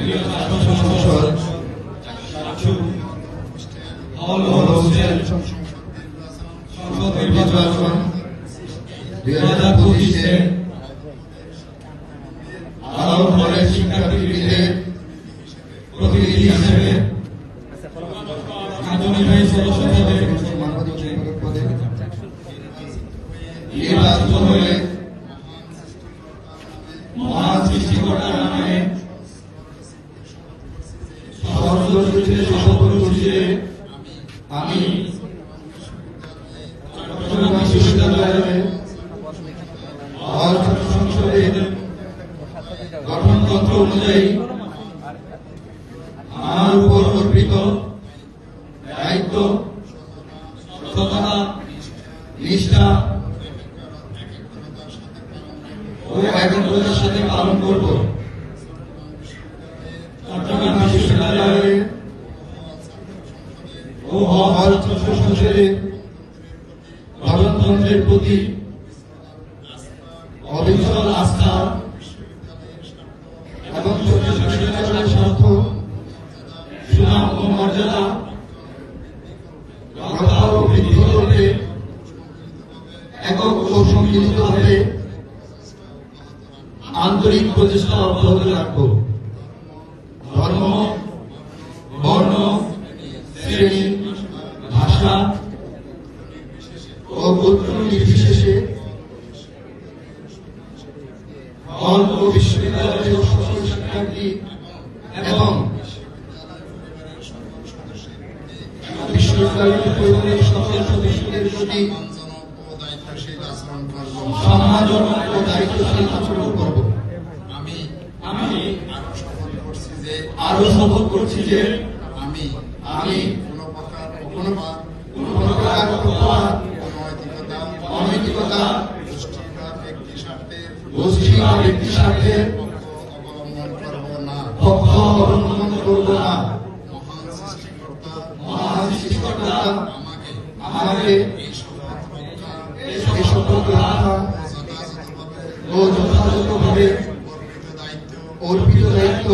নির্বাচন 2025-এ আরো কলেজ শিক্ষার্থীদের প্রতিনিধি হিসেবে কার্যনির্বাহী সদস্য পদে নির্বাচিত হয়ে মহান সৃষ্টিকর্তার নামে শপথ করছি যে আমি চট্টগ্রাম বিশ্ববিদ্যালয়ের ছাত্র সংসদের গঠনতন্ত্র অনুযায়ী আমার উপর অর্পিত দায়িত্ব সততা নিষ্ঠা ও একাগ্রতার সাথে পালন করব। চট্টগ্রাম বিশ্ববিদ্যালয়ের ও ছাত্র সংসদে গণতন্ত্রের প্রতি অবিচল আস্থা এবং বিশ্ববিদ্যালয়ের স্বার্থ সুনাম ও মর্যাদা রক্ষা ও বৃদ্ধি করতে একক ও সম্মিলিতভাবে আন্তরিক প্রচেষ্টা অব্যাহত রাখব। ধর্ম, বর্ণ, শ্রেণী, ভাষা ও গোত্র নির্বিশেষে অল্প বিশ্ববিদ্যালয়ের সকল শিক্ষার্থী এবং বিশ্ববিদ্যালয়ের পরিবারের সকল সদস্যদের প্রতি সম্মানজনক ও দায়িত্বশীল আচরণ করব। আমি আরো শপথ করছি যে আমি কোনো প্রকার অনৈতিকতা গোষ্ঠী বা ব্যক্তি স্বার্থের পক্ষ অবলম্বন করব না। মহান সৃষ্টিকর্তা আমাকে এই শপথ রক্ষা ও যথাযথভাবে অর্পিত দায়িত্ব